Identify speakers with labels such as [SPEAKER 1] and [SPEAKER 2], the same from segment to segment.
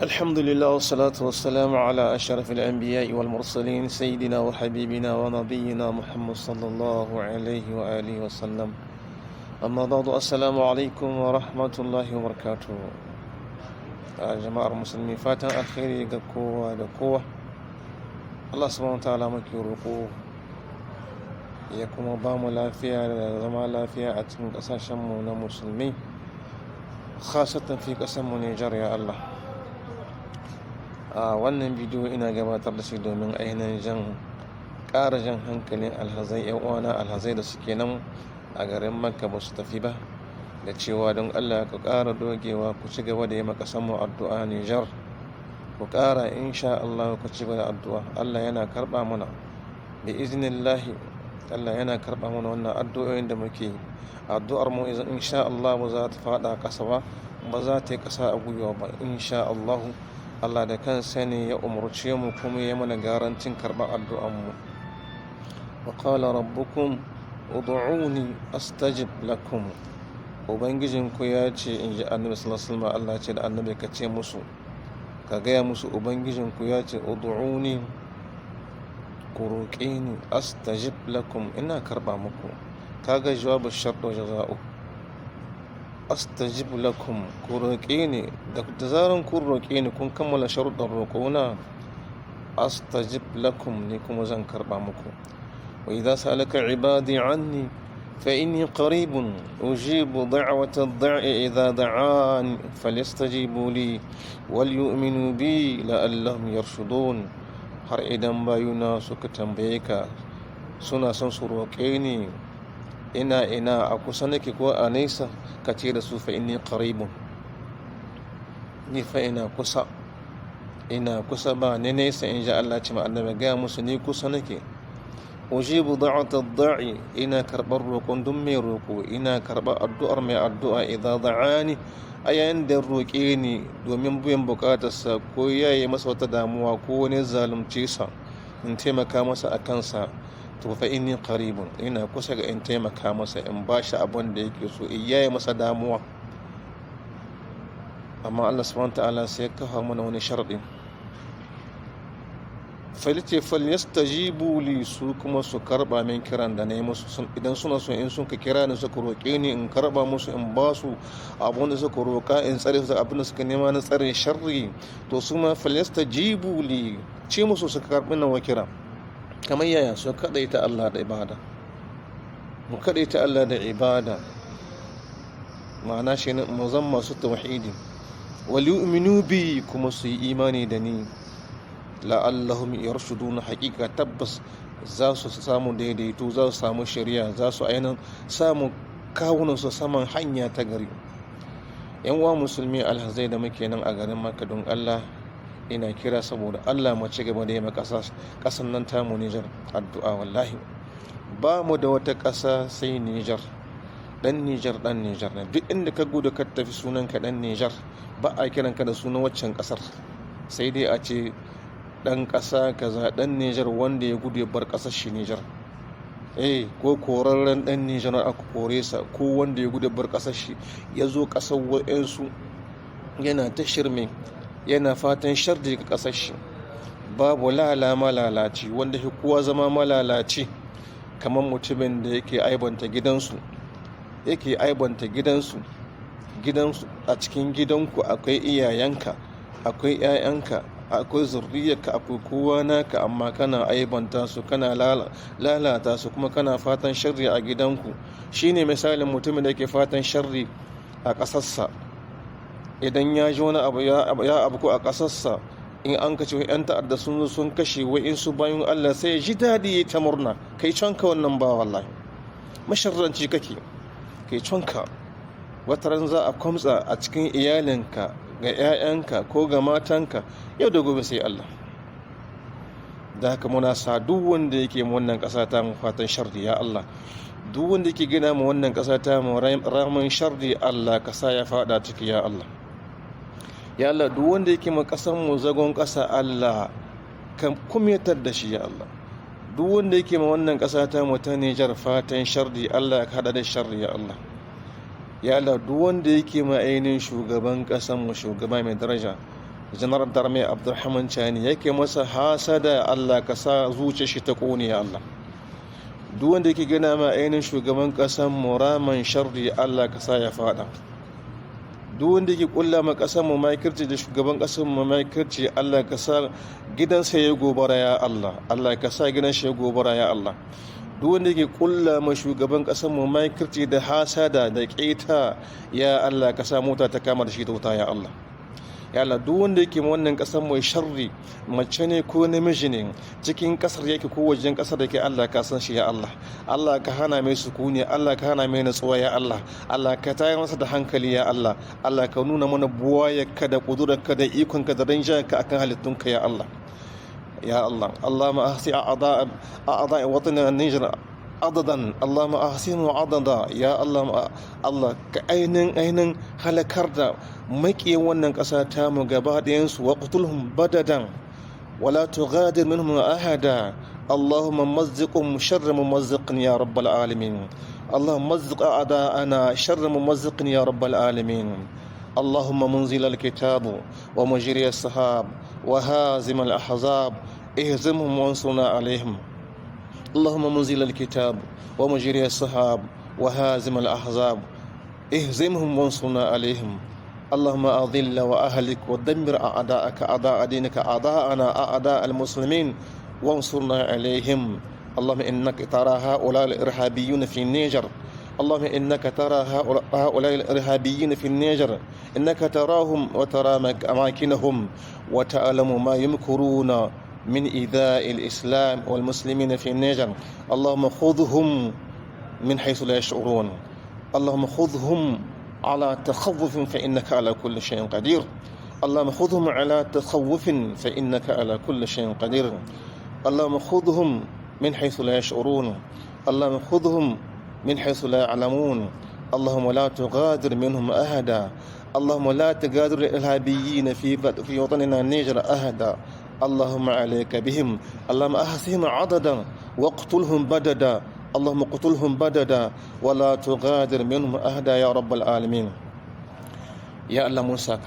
[SPEAKER 1] الحمد لله والصلاة والسلام على أشرف الأنبياء والمرسلين سيدنا وحبيبنا ونبينا محمد صلى الله عليه وآله وسلم. أما بعد، السلام عليكم ورحمة الله وبركاته. جماعة المسلمين، فاتن الخير ga kowa da kowa. Allah subhanahu wataala muke roƙo ya kuma ba mu lafiya da zama lafiya a cikin ƙasashenmu na musulmi, khasatan fi ƙasarmu Nijar, ya Allah. A wannan bidiyo ina gabatar da shi domin ainihin ƙara jan hankalin alhazai, yan uwana alhazai da suke nan a garin Makka ba su tafi ba, da cewa don Allah ku ƙara dogewa, ku ci gaba da yi makasanmu addu'a Nijar, ku ƙara insha Allah, ku ci gaba da addu'a. Allah yana karɓa mana bi iznillahi, Allah yana karɓa mana wannan addu'o'in da muke yi. Addu'ar mu insha Allah ba za ta faɗa ƙasa ba za ta yi ƙasa a gwiwa ba insha Allah. Allah da kansa ne ya umarce mu kuma ya mana garantin karɓar addu'anmu. Wa qala rabbukum ud'uni astajib lakum. Ubangijinku ya ce, in ji annabi sallallahu alaihi wasallam, Allah ce da annabi ka ce musu, ka gaya musu ubangijinku ya ce ud'uni, ku roƙe ni, astajib lakum, ina karɓa muku. Kaga jawabu shart wa jaza'u, astajib lakum, ku roƙe ni. Da zaran kun roƙe ni kun kammala sharuɗan roƙona, astajib lakum, ni kuma zan karɓa muku. Wa idza sa'alaka ibadi anni fa inni qaribun ujibu da'wata ad-da'i idza da'an falyastajibu li wal yu'minu bi la'allahum yarshudun. Har idan bayuna suka tambaye ka suna son su roƙe ni, ina a kusa nake ko a nesa, ka ce da su fa inni qaribun, ni fa ina kusa ba ni nesa, in ji Allah ce ma annabi gaya musu ni kusa nake. Ujibu da'wata da'i, ina karɓar roƙon duk mai roƙo, ina karɓar addu'ar mai addu'a idza da'ani, a yayin da roƙe ni domin biyan buƙatarsa ko yayi masa wata damuwa ko wani zalunce sa in taimaka masa a kansa, to fa inni qaribun, ina kusa ga in taimaka masa, in ba shi abin da yake so, in yayi masa damuwa. Amma Allah subhanahu ta'ala sai ya kafa mana wani sharadi, falice falyastajibu li, su kuma su karba min kiran da na yi musu. Idan suna so, in sun ka kira ni suka roƙe ni, in karba musu, in ba su abin da suka roƙa, in tsare su abin da suka nema na tsare sharri, to su ma falyastajibu li, ce musu su karbi nawa kira. Kamar yaya? su kadaita Allah da ibada, mu kadaita Allah da ibada, ma'ana shi ne mu zama masu tauhidi. Wal yu'minu bi, kuma su yi imani da ni, la'allahum yarshuduna, haqiqa tabbas za su samu daidaito, za su samu shari'a, za su ainihin samu kawunan su saman hanya ta gari. Yan uwa musulmi alhazai da muke nan a garin Makka, don Allah ina kira saboda Allah mu ci gaba da yi ƙasar nan tamu Nijar addu'a. Wallahi ba mu da wata ƙasa sai Nijar. Dan Nijar ne. Duk inda ka gudu ka tafi sunan ka dan Nijar, ba a kiran ka da sunan waccan ƙasar, sai dai a ce dan ƙasa kaza, dan Nijar wanda ya gudu ya bar ƙasar shi Nijar, ko korarren dan Nijar aka kore sa, ko wanda ya gudu ya bar ƙasar shi ya zo ƙasar wa'ansu yana ta shirme, yana fatan sharri ga ƙasar shi. Babu malalaci wanda shi kowa zama malalaci kamar mutumin da yake aibanta gidansu. A cikin gidanku akwai iyayenka, akwai 'ya'yanka, akwai zurriyarka, akwai kowa naka, amma kana aibanta su, kana lalata su, kuma kana fatan sharri a gidanku. Shine misalin mutumin da yake fatan sharri a ƙasarsa. Idan ya ji wani abu ya abu a ƙasarsa, in an kace 'yan ta'adda sun zo sun kashe wa'insu bayan Allah, sai ya ji daɗi ya ta murna. Kai canka wannan ba, wallahi masharranci kake, kai canka. Wata ran za a kwamtsa a cikin iyalinka, ga 'ya'yanka ko ga matanka, yau da gobe sai Allah. Da haka muna sa duk wanda yake mu wannan ƙasa ta mu fatan sharri, ya Allah. Duk wanda yake gina mu wannan ƙasa ta mu ramin sharri, Allah ka sa ya faɗa ciki, ya Allah. Ya Allah, duk wanda yake mu ƙasar mu zagon ƙasa, Allah ka kumyatar da shi, ya Allah. Duk wanda yake mu wannan ƙasa ta mu ta Nijar fatan sharri, Allah ka haɗa da sharri, ya Allah. Ya Allah, duk wanda yake ma ainihin shugaban ƙasar mu, shugaba mai daraja, janar darme Abdulrahman Chani yake masa hasada, Allah ka sa zuciyar shi ta kone ya Allah. Duk wanda yake gina ma ainihin shugaban ƙasar mu raman sharri, Allah ka sa ya fada. Duk wanda yake kulla ma ƙasar mu makirci da shugaban ƙasar mu makirci, Allah ka sa gidansa ya gobara ya Allah. Allah ka sa gidansa ya gobara ya Allah. Duk wanda yake kulla ma shugaban ƙasar mu makirci da hasada da ƙeta, ya Allah ka sa mota ta kama da shi ta wuta ya Allah. Ya Allah, duk wanda yake wannan kasar mai sharri, mace ne ko namiji ne, cikin kasar yake ko wajen kasar da ke, Allah ka san shi ya Allah. Allah ka hana mai sukuni, Allah ka hana mai natsuwa ya Allah. Allah ka tayar masa da hankali ya Allah. Allah ka nuna mana buwayarka da kudurarka da ikonka da rinjayenka akan halittunka ya Allah. Ya Allah, Allahumma ahsi a'da'i watanin Nijar adadan, Allahumma ahsinu adada ya Allah. Allah ka ainin halakar da maƙiyan wannan ƙasa ta mu gaba ɗayansu, wa qutulhum badadan wala tughadir minhum ahada. Allahumma mazziqhum sharra mumazziqin ya rabbal alamin. Allahumma mazziq a'da'ana sharra mumazziqin ya rabbal alamin. Allahumma munzil al-kitab wa mujri as-sahab wa hazim al-ahzab ihzimhum wansurna alaihim. اللهم منزل الكتاب ومجري السحاب وهازم الأحزاب اهزمهم وانصرنا عليهم. اللهم أضل وأهلك ودمر أعداءك أعداء دينك أعداءنا أعداء المسلمين وانصرنا عليهم. اللهم إنك ترى هؤلاء الإرهابيين في النيجر. اللهم إنك ترى هؤلاء الإرهابيين في النيجر، إنك تراهم وترى أماكنهم وتعلم ما يمكرون من إيذاء الإسلام والمسلمين في النيجر. اللهم خذهم من حيث لا يشعرون. اللهم خذهم على تخوف فإنك على كل شيء قدير. اللهم خذهم على تخوف فإنك على كل شيء قدير. اللهم خذهم من حيث لا يشعرون. اللهم خذهم من حيث لا يعلمون. اللهم لا تغادر منهم أحدا. اللهم لا تغادر الإرهابيين في وطننا النيجر أحدا. اللهم عليك بهم. اللهم أحصهم عددا واقتلهم بددا. اللهم اقتلهم بددا ولا تغادر منهم أحدا يا رب العالمين. يا الله موسى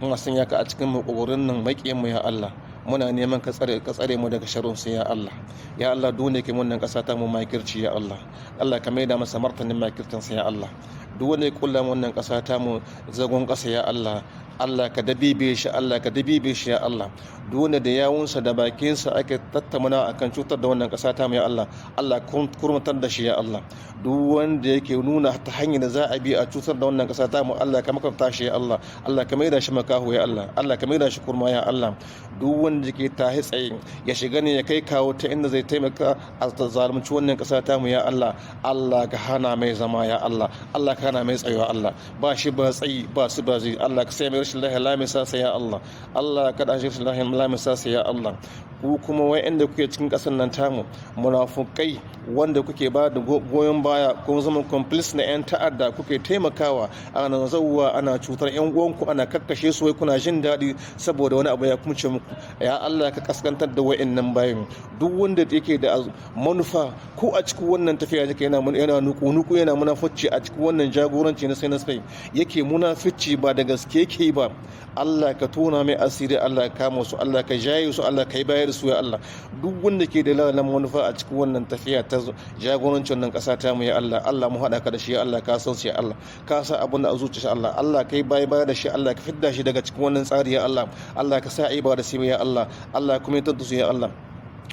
[SPEAKER 1] mun sanya ka a cikin makogorin nan makiyan mu ya Allah. Muna neman ka tsare mu daga sharrin su ya Allah. Ya Allah, duk ke wannan kasa ta mu makirci ya Allah. Allah ka maida masa martanin makircin sa ya Allah. Duk wanda ya kulla wannan kasa ta mu zagon kasa ya Allah. Allah ka dabibe shi, Allah ka dabibe shi ya Allah. Duk wanda da yawunsa da bakinsa ake tattauna akan cutar da wannan kasa ta mu ya Allah. Allah kurmatar da shi ya Allah. Duk wanda yake nuna ta hanyar da za a bi a cutar da wannan kasa ta mu, Allah ka makamta shi ya Allah. Allah ka maida shi makaho ya Allah. Allah ka maida shi kurma ya Allah. Duk wanda ke tahi tsaye ya shiga ne ya kai kawo ta inda zai taimaka a zalunci wannan kasa ta mu ya Allah. Allah ka hana mai zama ya Allah. Allah ka hana mai tsayo Allah. Ba shi ba tsayi ba su ba zai. Allah ka sai mai rashin lahiya lamisa sai ya Allah. Allah ka da shi rashin lahiya lamisa sai ya Allah. Ku kuma wa'anda kuke cikin kasar nan tamu munafukai wanda kuke ba da goyon baya ko zama complice na 'yan ta'adda, kuke taimakawa ana zauwa ana cutar 'yan uwanku, ana kakkashe su, wai kuna jin daɗi saboda wani abu ya kumce muku. Ya Allah ka kaskantar da wa'annan bayan. Duk wanda yake da manufa ko a cikin wannan tafiya yake yana nuku yana munafici a cikin wannan jagoranci na sai yake munafici ba da gaske yake ba, Allah ka tona mai asiri, Allah ka kama su, Allah ka jaye su, Allah ka yi bayar su ya Allah. Duk wanda ke da lalalan manufa a cikin wannan tafiya ta jagorancin nan kasa ta mu ya Allah. Allah mu hada ka da shi ya Allah, ka san shi ya Allah, ka sa abin da a zuciya Allah. Allah ka yi bayar da shi, Allah ka fidda shi daga cikin wannan tsari ya Allah. Allah ka sa aiba da shi ya Allah. Allah kuma ya tattu su ya Allah.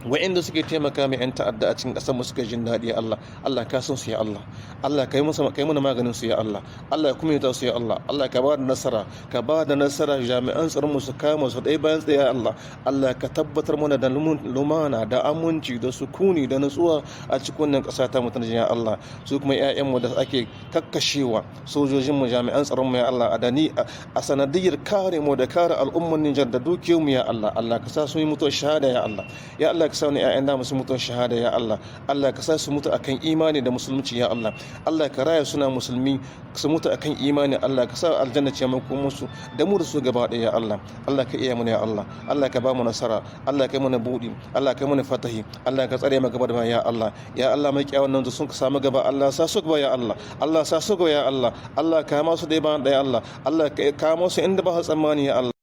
[SPEAKER 1] wa'inda suke taimaka mai 'yan ta'adda a cikin ƙasar mu suka jin daɗi ya Allah. Allah ka san su ya Allah. Allah ka yi mana maganin su ya Allah. Allah kuma ya su ya Allah. Allah ka ba da nasara, ka ba da nasara jami'an tsaron mu su kama su ɗaya bayan tsaye ya Allah. Allah ka tabbatar mana da lumana da aminci da sukuni da nutsuwa a cikin wannan ƙasa ta mu ta ya Allah. Su kuma 'ya'yan mu da ake kakkashewa sojojin mu jami'an tsaron mu ya Allah a sanadiyar kare mu da kare al'ummar Nijar da dukiyar mu ya Allah. Allah ka sa su yi mutuwar shahada ya Allah. Ya Allah ka sa ni ƴaƴan da musu mutuwar shahada ya Allah. Allah ka sa su mutu akan imani da musulunci ya Allah. Allah ka raya suna musulmi su mutu akan imani. Allah ka sa aljanna ce mu musu da mu da su gaba ɗaya ya Allah. Allah ka iya mu ya Allah. Allah ka ba mu nasara. Allah ka yi mana buɗi. Allah ka yi mana fatahi. Allah ka tsare mu gaba da ya Allah. Ya Allah mai kiyawan nan sun ka samu gaba. Allah sa su gaba ya Allah. Allah sa su gaba ya Allah. Allah ka ma su da ba da ya Allah. Allah ka ma su inda ba tsammani ya Allah.